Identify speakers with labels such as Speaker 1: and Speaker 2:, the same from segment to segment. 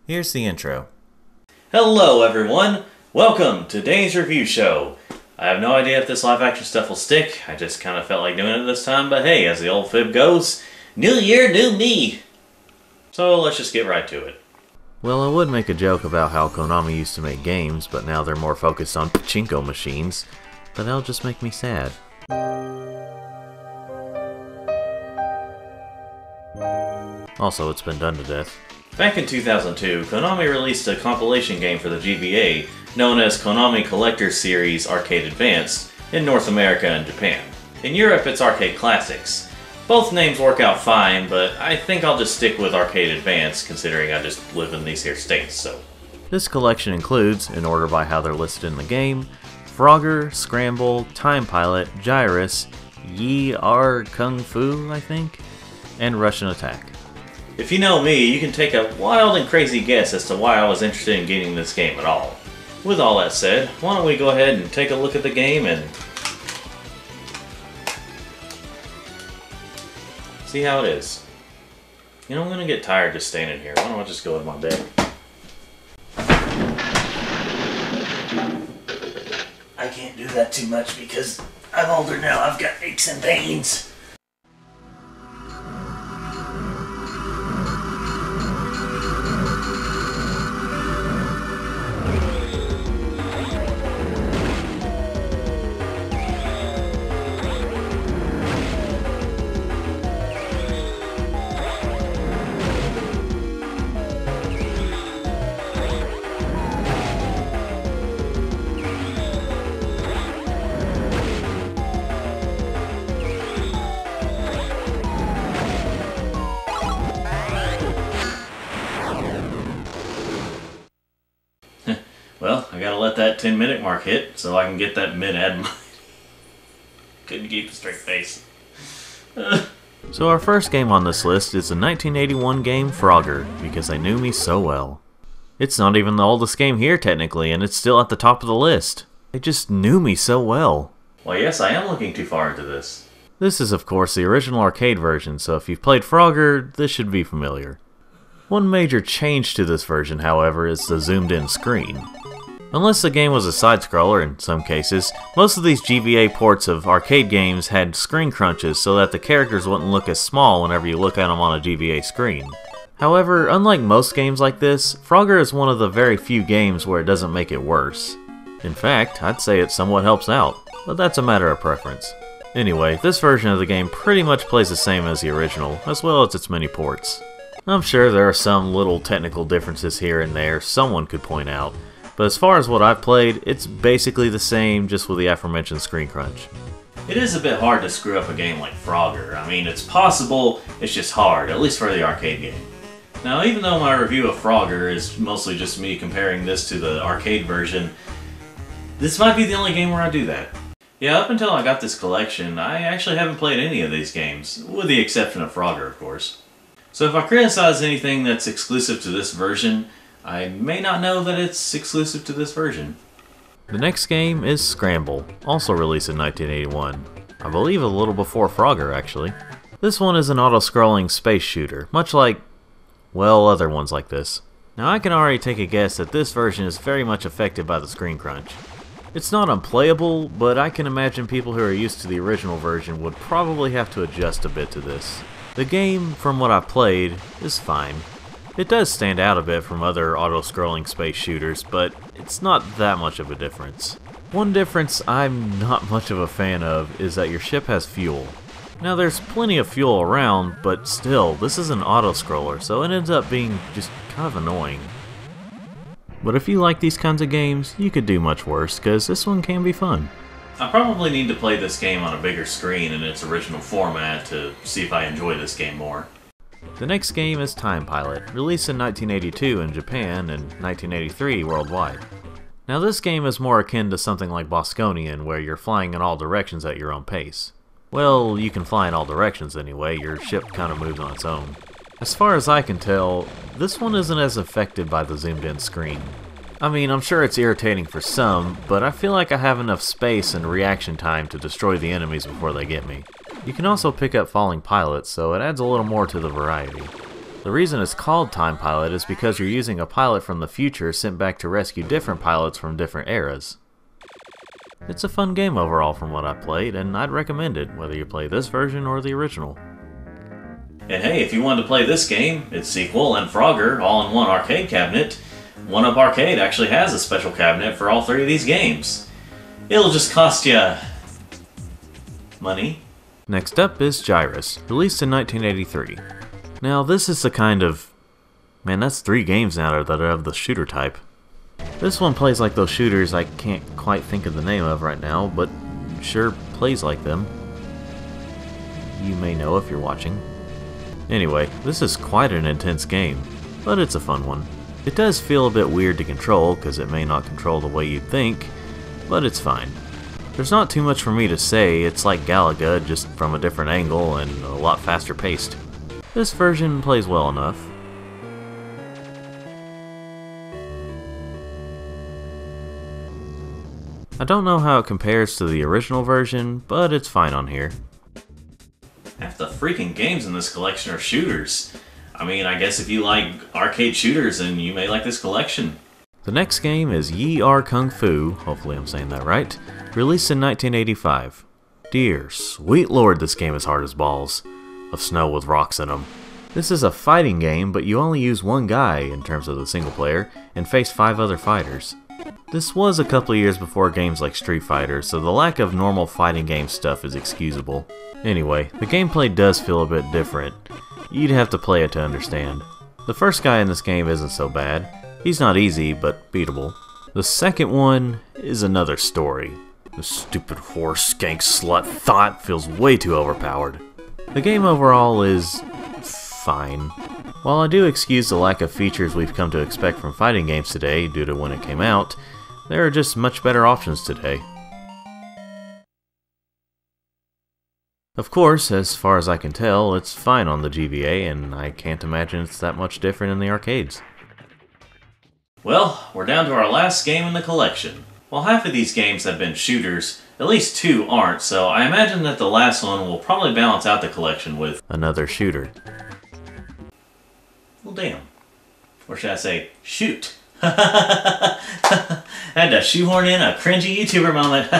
Speaker 1: Here's the intro.
Speaker 2: Hello everyone! Welcome to today's review show. I have no idea if this live action stuff will stick. I just kind of felt like doing it this time, but hey, as the old fib goes, new year, new me! So let's just get right to it.
Speaker 1: Well, I would make a joke about how Konami used to make games, but now they're more focused on pachinko machines. But that'll just make me sad. Also, it's been done to death.
Speaker 2: Back in 2002, Konami released a compilation game for the GBA known as Konami Collector's Series Arcade Advanced in North America and Japan. In Europe, it's Arcade Classics. Both names work out fine, but I think I'll just stick with Arcade Advanced considering I just live in these here states, so.
Speaker 1: This collection includes, in order by how they're listed in the game, Frogger, Scramble, Time Pilot, Gyrus, Yi R Kung Fu, I think, and Russian Attack.
Speaker 2: If you know me, you can take a wild and crazy guess as to why I was interested in getting this game at all. With all that said, why don't we go ahead and take a look at the game and see how it is. You know, I'm gonna get tired just standing here. Why don't I just go in my bed? I can't do that too much because I'm older now. I've got aches and pains. Well, I gotta let that 10-minute mark hit so I can get that mid-ad. Couldn't keep a straight face.
Speaker 1: So our first game on this list is the 1981 game Frogger, because they knew me so well. It's not even the oldest game here technically, and it's still at the top of the list. They just knew me so well.
Speaker 2: Well, yes, I am looking too far into this.
Speaker 1: This is of course the original arcade version, so if you've played Frogger, this should be familiar. One major change to this version, however, is the zoomed-in screen. Unless the game was a side-scroller in some cases, most of these GBA ports of arcade games had screen crunches so that the characters wouldn't look as small whenever you look at them on a GBA screen. However, unlike most games like this, Frogger is one of the very few games where it doesn't make it worse. In fact, I'd say it somewhat helps out, but that's a matter of preference. Anyway, this version of the game pretty much plays the same as the original, as well as its many ports. I'm sure there are some little technical differences here and there someone could point out, but as far as what I've played, it's basically the same, just with the aforementioned screen crunch.
Speaker 2: It is a bit hard to screw up a game like Frogger. I mean, it's possible, it's just hard, at least for the arcade game. Now, even though my review of Frogger is mostly just me comparing this to the arcade version, this might be the only game where I do that. Yeah, up until I got this collection, I actually haven't played any of these games, with the exception of Frogger, of course. So if I criticize anything that's exclusive to this version, I may not know that it's exclusive to this version.
Speaker 1: The next game is Scramble, also released in 1981. I believe a little before Frogger, actually. This one is an auto-scrolling space shooter, much like, well, other ones like this. Now I can already take a guess that this version is very much affected by the screen crunch. It's not unplayable, but I can imagine people who are used to the original version would probably have to adjust a bit to this. The game, from what I've played, is fine. It does stand out a bit from other auto-scrolling space shooters, but it's not that much of a difference. One difference I'm not much of a fan of is that your ship has fuel. Now there's plenty of fuel around, but still, this is an auto-scroller, so it ends up being just kind of annoying. But if you like these kinds of games, you could do much worse, because this one can be fun.
Speaker 2: I probably need to play this game on a bigger screen in its original format to see if I enjoy this game more.
Speaker 1: The next game is Time Pilot, released in 1982 in Japan and 1983 worldwide. Now this game is more akin to something like Bosconian, where you're flying in all directions at your own pace. Well, you can fly in all directions anyway, your ship kind of moves on its own. As far as I can tell, this one isn't as affected by the zoomed in screen. I mean, I'm sure it's irritating for some, but I feel like I have enough space and reaction time to destroy the enemies before they get me. You can also pick up falling pilots, so it adds a little more to the variety. The reason it's called Time Pilot is because you're using a pilot from the future sent back to rescue different pilots from different eras. It's a fun game overall from what I played, and I'd recommend it, whether you play this version or the original.
Speaker 2: And hey, if you want to play this game, its sequel, and Frogger all in one arcade cabinet, 1UP Arcade actually has a special cabinet for all 3 of these games. It'll just cost you money.
Speaker 1: Next up is Gyrus, released in 1983. Now this is the kind of... man, that's 3 games now that are of the shooter type. This one plays like those shooters I can't quite think of the name of right now, but sure plays like them. You may know if you're watching. Anyway, this is quite an intense game, but it's a fun one. It does feel a bit weird to control, because it may not control the way you'd think, but it's fine. There's not too much for me to say. It's like Galaga, just from a different angle and a lot faster paced. This version plays well enough. I don't know how it compares to the original version, but it's fine on here.
Speaker 2: Half the freaking games in this collection are shooters. I mean, I guess if you like arcade shooters, then you may like this collection.
Speaker 1: The next game is Yi Ar Kung Fu, hopefully I'm saying that right, released in 1985. Dear sweet lord, this game is hard as balls, of snow with rocks in them. This is a fighting game, but you only use one guy in terms of the single player, and face 5 other fighters. This was a couple of years before games like Street Fighter, so the lack of normal fighting game stuff is excusable. Anyway, the gameplay does feel a bit different. You'd have to play it to understand. The first guy in this game isn't so bad. He's not easy, but beatable. The second one is another story. The stupid whore skank slut thought feels way too overpowered. The game overall is fine. While I do excuse the lack of features we've come to expect from fighting games today due to when it came out, there are just much better options today. Of course, as far as I can tell, it's fine on the GBA, and I can't imagine it's that much different in the arcades.
Speaker 2: Well, we're down to our last game in the collection. While half of these games have been shooters, at least 2 aren't, so I imagine that the last one will probably balance out the collection with
Speaker 1: another shooter.
Speaker 2: Well, damn. Or should I say, shoot. I had to shoehorn in a cringy YouTuber moment.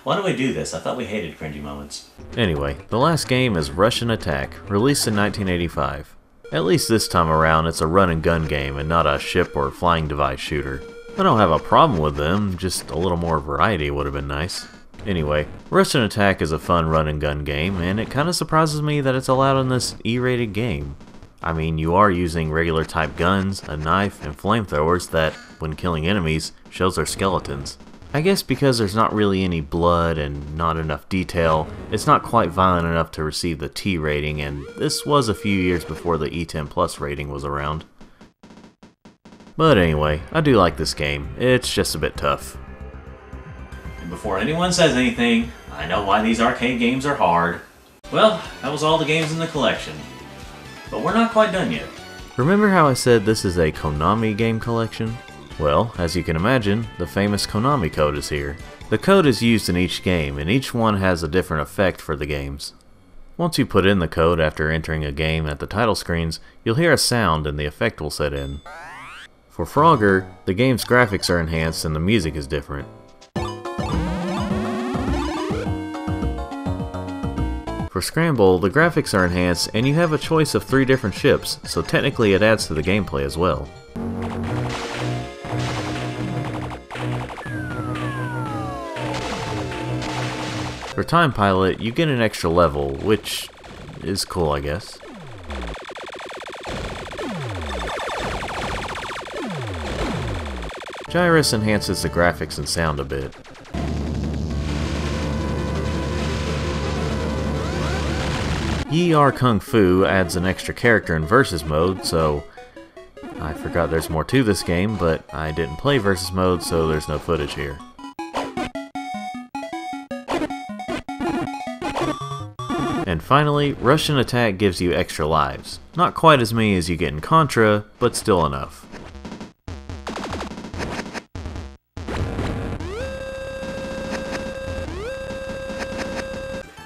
Speaker 2: Why do we do this? I thought we hated cringy moments.
Speaker 1: Anyway, the last game is Russian Attack, released in 1985. At least this time around it's a run and gun game and not a ship or flying device shooter. I don't have a problem with them, just a little more variety would have been nice. Anyway, Russian Attack is a fun run and gun game, and it kinda surprises me that it's allowed in this E-rated game. I mean, you are using regular type guns, a knife, and flamethrowers that, when killing enemies, shows their skeletons. I guess because there's not really any blood and not enough detail, it's not quite violent enough to receive the T rating, and this was a few years before the E10 Plus rating was around. But anyway, I do like this game. It's just a bit tough.
Speaker 2: And before anyone says anything, I know why these arcade games are hard. Well, that was all the games in the collection. But we're not quite done yet.
Speaker 1: Remember how I said this is a Konami game collection? Well, as you can imagine, the famous Konami code is here. The code is used in each game, and each one has a different effect for the games. Once you put in the code after entering a game at the title screens, you'll hear a sound and the effect will set in. For Frogger, the game's graphics are enhanced and the music is different. For Scramble, the graphics are enhanced and you have a choice of 3 different ships, so technically it adds to the gameplay as well. For Time Pilot, you get an extra level, which is cool, I guess. Gyrus enhances the graphics and sound a bit. Yi Ar Kung Fu adds an extra character in Versus mode, so I forgot there's more to this game, but I didn't play Versus mode, so there's no footage here. And finally, Russian Attack gives you extra lives. Not quite as many as you get in Contra, but still enough.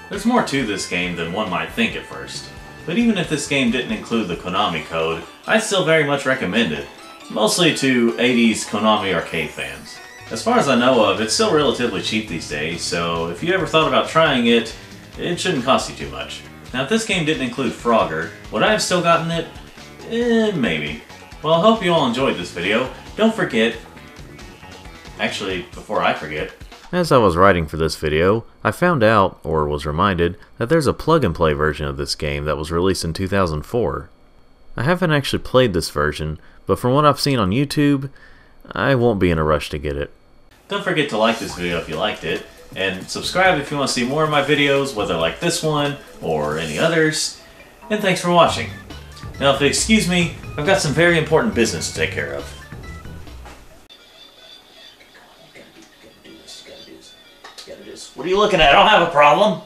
Speaker 2: There's more to this game than one might think at first. but even if this game didn't include the Konami code, I'd still very much recommend it, mostly to 80s Konami arcade fans. As far as I know of, it's still relatively cheap these days, so if you ever thought about trying it, it shouldn't cost you too much. Now if this game didn't include Frogger, would I have still gotten it? Maybe. Well, I hope you all enjoyed this video. Don't forget... Actually, before I forget...
Speaker 1: As I was writing for this video, I found out, or was reminded, that there's a plug-and-play version of this game that was released in 2004. I haven't actually played this version, but from what I've seen on YouTube, I won't be in a rush to get it.
Speaker 2: Don't forget to like this video if you liked it, and subscribe if you want to see more of my videos, whether like this one or any others. And thanks for watching. Now if you'll excuse me, I've got some very important business to take care of. What are you looking at? I don't have a problem.